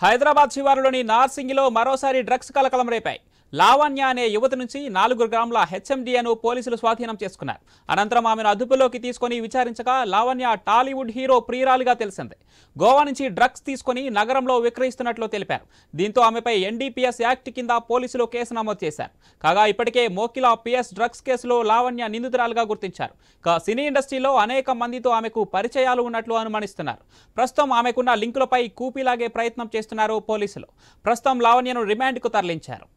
హైదరాబాద్ శివారులోని నార్సింగిలో మరోసారి డ్రగ్స్ కలకలం రేపాయి. లావణ్య అనే యువతి నుంచి 4 గ్రాముల హెచ్ఎండిఏను పోలీసులు స్వాధీనం చేసుకున్నారు. అనంతరం ఆమెను అదుపులోకి తీసుకుని విచారించగా లావణ్య టాలీవుడ్ హీరో ప్రియురాలిగా తెలిసింది. గోవా నుంచి డ్రగ్స్ తీసుకుని నగరంలో విక్రయిస్తున్నట్లు తెలిపారు. దీంతో ఆమెపై ఎన్డీపీఎస్ యాక్ట్ కింద పోలీసులు కేసు నమోదు చేశారు. కాగా ఇప్పటికే మోకిలా పిఎస్ డ్రగ్స్ కేసులో లావణ్య నిందితురాలుగా గుర్తించారు. సినీ ఇండస్ట్రీలో అనేక మందితో ఆమెకు పరిచయాలు ఉన్నట్లు అనుమానిస్తున్నారు. ప్రస్తుతం ఆమెకున్న లింకులపై కూపీలాగే ప్రయత్నం చేస్తున్నారు పోలీసులు. ప్రస్తుతం లావణ్యను రిమాండ్కు తరలించారు.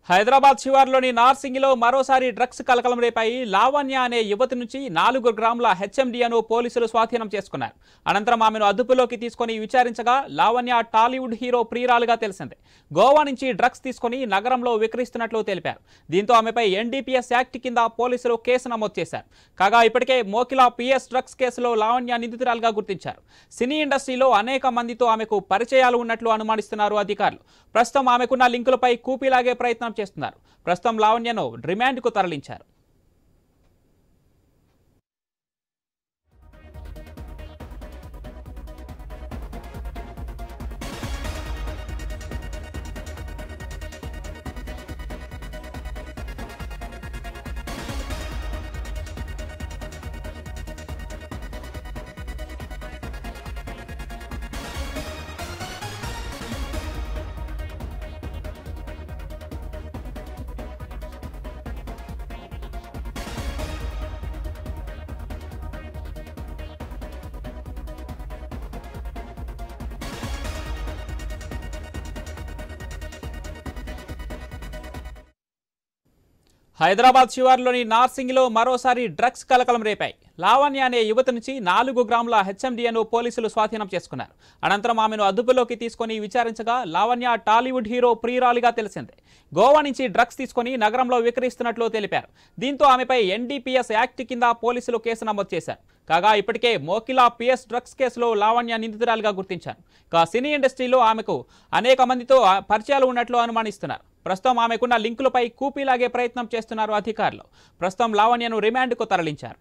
హైదరాబాద్ శివార్లోని నార్సింగిలో మరోసారి డ్రగ్స్ కలకలం రేపాయి. లావణ్య అనే యువతి నుంచి 4 గ్రాముల హెచ్ఎండిఏను పోలీసులు స్వాధీనం చేసుకున్నారు. అనంతరం ఆమెను అదుపులోకి తీసుకుని విచారించగా లావణ్య టాలీవుడ్ హీరో ప్రియురాలుగా తెలిసింది. గోవా నుంచి డ్రగ్స్ తీసుకుని నగరంలో విక్రయిస్తున్నట్లు తెలిపారు. దీంతో ఆమెపై ఎన్డీపీఎస్ యాక్ట్ కింద పోలీసులు కేసు నమోదు చేశారు. కాగా ఇప్పటికే మోకిలా పిఎస్ డ్రగ్స్ కేసులో లావణ్య నిందితురాలుగా గుర్తించారు. సినీ ఇండస్ట్రీలో అనేక మందితో ఆమెకు పరిచయాలు ఉన్నట్లు అనుమానిస్తున్నారు అధికారులు. ప్రస్తుతం ఆమెకున్న లింకులపై కూపీలాగే ప్రయత్నం చేస్తున్నారు. ప్రస్తుతం లావణ్యను రిమాండ్కు తరలించారు. హైదరాబాద్ శివార్లోని నార్సింగిలో మరోసారి డ్రగ్స్ కలకలం రేపాయి. లావణ్య అనే యువతి నుంచి 4 గ్రాముల హెచ్ఎండిఏను పోలీసులు స్వాధీనం చేసుకున్నారు. అనంతరం ఆమెను అదుపులోకి తీసుకుని విచారించగా లావణ్య టాలీవుడ్ హీరో ప్రియురాలిగా తెలిసింది. గోవా నుంచి డ్రగ్స్ తీసుకుని నగరంలో విక్రయిస్తున్నట్లు తెలిపారు. దీంతో ఆమెపై ఎన్డీపీఎస్ యాక్ట్ కింద పోలీసులు కేసు నమోదు చేశారు. కాగా ఇప్పటికే మోకిలా పిఎస్ డ్రగ్స్ కేసులో లావణ్య నిందితురాలుగా గుర్తించారు. సినీ ఇండస్ట్రీలో ఆమెకు అనేక మందితో పరిచయాలు ఉన్నట్లు అనుమానిస్తున్నారు. ప్రస్తుతం ఆమెకున్న లింకులపై కూపీలాగే ప్రయత్నం చేస్తున్నారు అధికారులు. ప్రస్తుతం లావణ్యను రిమాండ్కు తరలించారు.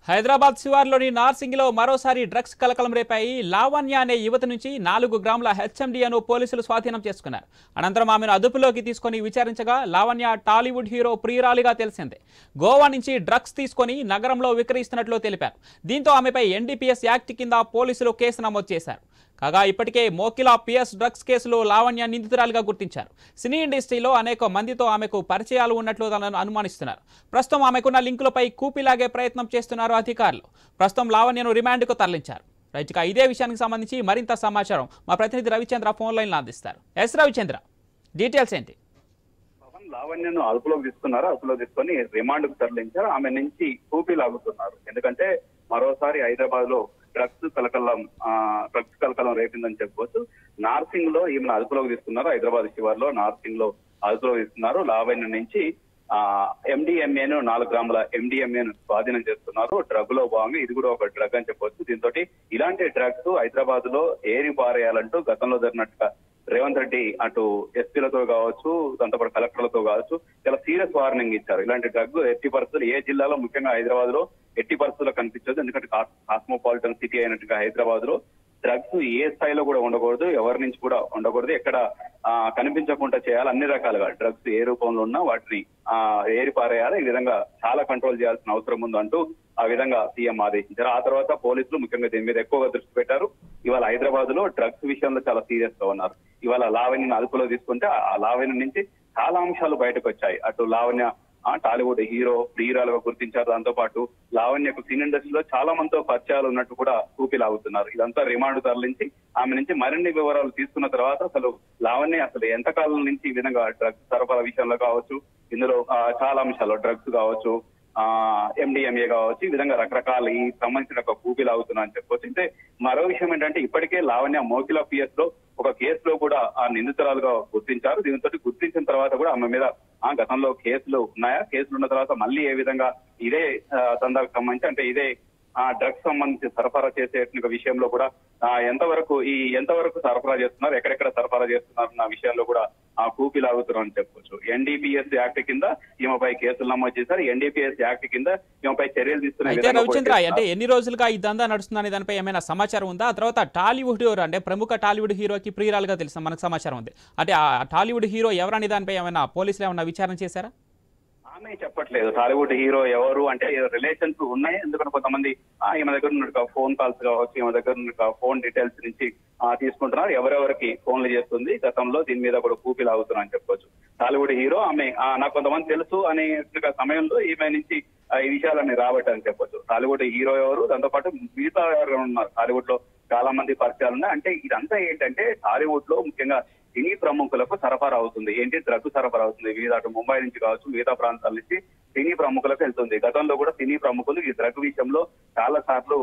హైదరాబాద్ శివార్లోని నార్సింగిలో మరోసారి డ్రగ్స్ కలకలం రేపాయి. లావణ్య అనే యువతి నుంచి 4 గ్రాముల హెచ్ఎండిఏను పోలీసులు స్వాధీనం చేసుకున్నారు. అనంతరం ఆమెను అదుపులోకి తీసుకుని విచారించగా లావణ్య టాలీవుడ్ హీరో ప్రియురాలిగా తెలిసింది. గోవా నుంచి డ్రగ్స్ తీసుకుని నగరంలో విక్రయిస్తున్నట్లు తెలిపారు. దీంతో ఆమెపై ఎన్డీపీఎస్ యాక్ట్ కింద పోలీసులు కేసు నమోదు చేశారు. కాగా ఇప్పటికే మోకిలా పిఎస్ డ్రగ్స్ కేసులో లావణ్య నిందితురాలుగా గుర్తించారు. సినీ ఇండస్ట్రీలో అనేక మందితో ఆమెకు పరిచయాలు ఉన్నట్లు అనుమానిస్తున్నారు. ప్రస్తుతం ఆమెకున్న లింకులపై కూపీలాగే ప్రయత్నం చేస్తున్నారు అధికారులు. ప్రస్తుతం లావణ్యను రిమాండ్కు తరలించారు. రైట్గా ఇదే విషయానికి సంబంధించి మరింత సమాచారం మా ప్రతినిధి రవిచంద్ర ఫోన్ లైన్లో అందిస్తారు. ఎస్ రవిచంద్ర, డీటెయిల్స్ ఏంటి? లావణ్యను అదుపులోకి తీసుకున్నారు. అదుపులోకి తీసుకొని రిమాండ్కు తరలించారు. ఆమె నుంచి కూపీ లాగుతున్నారు. ఎందుకంటే మరోసారి హైదరాబాద్ లో డ్రగ్స్ కలకలం రేపిందని చెప్పుకోవచ్చు. నార్సింగ్ లో ఈమెను అదుపులోకి తీసుకున్నారు. హైదరాబాద్ శివార్లో నార్సింగ్ లో అదుపులోకి తీసుకున్నారు. లావణ్య నుంచి MDMAను 4 గ్రాముల MDMAను స్వాధీనం చేస్తున్నారు. డ్రగ్ లో భాగంగా ఇది కూడా ఒక డ్రగ్ అని చెప్పొచ్చు. దీంతో ఇలాంటి డ్రగ్స్ హైదరాబాద్ లో ఏరి పారేయాలంటూ గతంలో జరిగినట్టుగా రేవంత్ రెడ్డి అటు ఎస్పీలతో కావచ్చు, దాంతోపాటు కలెక్టర్లతో కావచ్చు చాలా సీరియస్ వార్నింగ్ ఇచ్చారు. ఇలాంటి డ్రగ్ ఎట్టి పరిస్థితులు ఏ జిల్లాలో, ముఖ్యంగా హైదరాబాద్ లో ఎట్టి పరిస్థితుల్లో కనిపించదు. ఎందుకంటే కాస్మోపాలిటన్ సిటీ అయినట్టుగా హైదరాబాద్ లో డ్రగ్స్ ఏ స్థాయిలో కూడా ఉండకూడదు, ఎవరి నుంచి కూడా ఉండకూడదు, ఎక్కడ కనిపించకుండా చేయాలి. అన్ని రకాలుగా డ్రగ్స్ ఏ రూపంలో ఉన్నా వాటిని ఏరి పారేయాలి. ఈ విధంగా చాలా కంట్రోల్ చేయాల్సిన అవసరం ఉంది అంటూ ఆ విధంగా సీఎం ఆదేశించారు. ఆ తర్వాత పోలీసులు ముఖ్యంగా దీని మీద ఎక్కువగా దృష్టి పెట్టారు. ఇవాళ హైదరాబాద్ లో డ్రగ్స్ విషయంలో చాలా సీరియస్ గా ఉన్నారు. ఇవాళ లావణ్యని అదుపులో తీసుకుంటే ఆ లావణ్య నుంచి చాలా అంశాలు బయటకు వచ్చాయి. అటు లావణ్య టాలీవుడ్ హీరో ప్రియురాలుగా గుర్తించారు. దాంతో పాటు లావణ్యకు సినీ ఇండస్ట్రీలో చాలా మందితో పరిచయాలు ఉన్నట్టు కూడా ఊపిలాగుతున్నారు. ఇదంతా రిమాండ్ తరలించి ఆమె నుంచి మరిన్ని వివరాలు తీసుకున్న తర్వాత అసలు లావణ్య అసలు ఎంతకాలం నుంచి ఈ విధంగా డ్రగ్స్ సరఫరా విషయంలో కావచ్చు, ఇందులో చాలా అంశాలు డ్రగ్స్ కావచ్చు, MDMA కావచ్చు, ఈ విధంగా రకరకాల ఈ సంబంధించిన ఒక ఊపిలాగుతున్నా అని చెప్పొచ్చు. అయితే మరో విషయం ఏంటంటే ఇప్పటికే లావణ్య మోకిలా PS లో ఒక కేసులో కూడా ఆ నిందితురాలుగా గుర్తించారు. దీనితో గుర్తించిన తర్వాత కూడా ఆమె మీద గతంలో కేసులు ఉన్నాయా, కేసులు ఉన్న తర్వాత మళ్ళీ ఏ విధంగా ఇదే దందాకు సంబంధించి అంటే ఇదే డ్రగ్స్ సంబంధించి సరఫరా చేసే విషయంలో కూడా ఎంతవరకు సరఫరా చేస్తున్నారు, ఎక్కడెక్కడ సరఫరా చేస్తున్నారు అన్న విషయాల్లో కూడా కూపిలాగుతున్నారని చెప్పొచ్చు. NDPS యాక్ట్ కింద ఈమెపై కేసులు నమోదు చేశారు. NDPS యాక్ట్ కింద ఈమెపై చర్యలు తీసుకున్నారు. రవిచంద్ర, అంటే ఎన్ని రోజులుగా ఈ దందా నడుస్తుందని దానిపై ఏమైనా సమాచారం ఉందా? ఆ తర్వాత టాలీవుడ్ హీరో అంటే ప్రముఖ టాలీవుడ్ హీరోకి ప్రియురాలుగా తెలిసిన మనకు సమాచారం ఉంది. అంటే ఆ టాలీవుడ్ హీరో ఎవరని దానిపై ఏమైనా పోలీసులు ఏమైనా విచారణ చేశారా? ఆమె చెప్పట్లేదు టాలీవుడ్ హీరో ఎవరు అంటే రిలేషన్స్ ఉన్నాయి. ఎందుకంటే కొంతమంది ఈమె దగ్గర ఉన్న ఫోన్ కాల్స్ కావచ్చు, ఈమె దగ్గర ఉన్న ఫోన్ డీటెయిల్స్ నుంచి తీసుకుంటున్నారు. ఎవరెవరికి ఫోన్లు చేస్తుంది, గతంలో దీని మీద కూడా కూపిలాగుతున్నా అని చెప్పొచ్చు. టాలీవుడ్ హీరో ఆమె నాకు కొంతమంది తెలుసు అనే సమయంలో ఈమె నుంచి ఈ విషయాలన్నీ రాబట్టారని చెప్పొచ్చు. టాలీవుడ్ హీరో ఎవరు, దాంతో పాటు మిగతా ఎవరు ఉన్నారు టాలీవుడ్ లో చాలా మంది పరిచయాలు ఉన్నాయి. అంటే ఇదంతా ఏంటంటే టాలీవుడ్ లో ముఖ్యంగా సినీ ప్రముఖులకు సరఫరా అవుతుంది. ఏంటి డ్రగ్ సరఫరా అవుతుంది. వివిధ అటు ముంబై నుంచి కావచ్చు, వివిధ ప్రాంతాల నుంచి సినీ ప్రముఖులకు వెళ్తుంది. గతంలో కూడా సినీ ప్రముఖులు ఈ డ్రగ్ విషయంలో చాలా సార్లు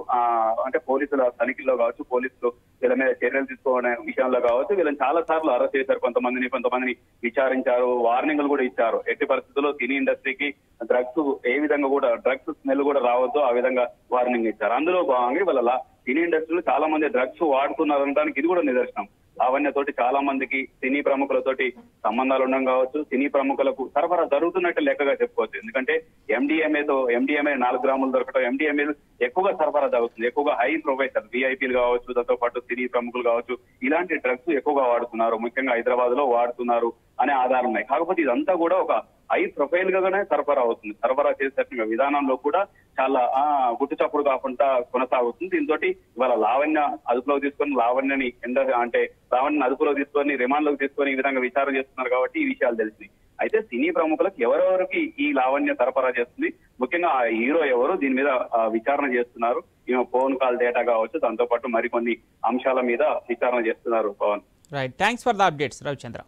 అంటే పోలీసుల తనిఖీల్లో కావచ్చు, పోలీసులు వీళ్ళ మీద చర్యలు తీసుకోవడం విషయంలో కావచ్చు, వీళ్ళని చాలా సార్లు అరెస్ట్ చేశారు. కొంతమందిని విచారించారు, వార్నింగ్లు కూడా ఇచ్చారు. ఎట్టి పరిస్థితుల్లో సినీ ఇండస్ట్రీకి డ్రగ్స్ ఏ విధంగా కూడా డ్రగ్స్ స్మెల్ కూడా రావద్దు ఆ విధంగా వార్నింగ్ ఇచ్చారు. అందులో భాగంగా వాళ్ళ సినీ ఇండస్ట్రీలో చాలా మంది డ్రగ్స్ వాడుతున్నారనడానికి ఇది కూడా నిదర్శనం. లావణ్యతోటి చాలా మందికి సినీ ప్రముఖులతోటి సంబంధాలు ఉండడం కావచ్చు, సినీ ప్రముఖులకు సరఫరా జరుగుతున్నట్టు లెక్కగా చెప్పుకోవచ్చు. ఎందుకంటే MDMA 4 గ్రాములు దొరకడం, MDMA ఎక్కువగా సరఫరా జరుగుతుంది. ఎక్కువగా హై ప్రొఫైల్ VIPలు కావచ్చు, దాంతో పాటు సినీ ప్రముఖులు కావచ్చు, ఇలాంటి డ్రగ్స్ ఎక్కువగా వాడుతున్నారు. ముఖ్యంగా హైదరాబాద్ లో వాడుతున్నారు అనే ఆధారం ఉన్నాయి. కాకపోతే ఇదంతా కూడా ఒక హై ప్రొఫైల్ గానే సరఫరా అవుతుంది. సరఫరా చేసే విధానంలో కూడా చాలా గుట్టు చప్పుడు కాకుండా కొనసాగుతుంది. దీంతో ఇవాళ లావణ్య అదుపులోకి తీసుకొని లావణ్యని అదుపులో తీసుకొని రిమాండ్ లోకి తీసుకొని ఈ విధంగా విచారణ చేస్తున్నారు కాబట్టి ఈ విషయాలు తెలిసినాయి. అయితే సినీ ప్రముఖులకు ఎవరెవరికి ఈ లావణ్య సరఫరా చేస్తుంది, ముఖ్యంగా ఆ హీరో ఎవరు, దీని మీద విచారణ చేస్తున్నారు. ఈమె ఫోన్ కాల్ డేటా కావచ్చు, దాంతో పాటు మరికొన్ని అంశాల మీద విచారణ చేస్తున్నారు. Pavan, right, thanks for the updates Ravichandra.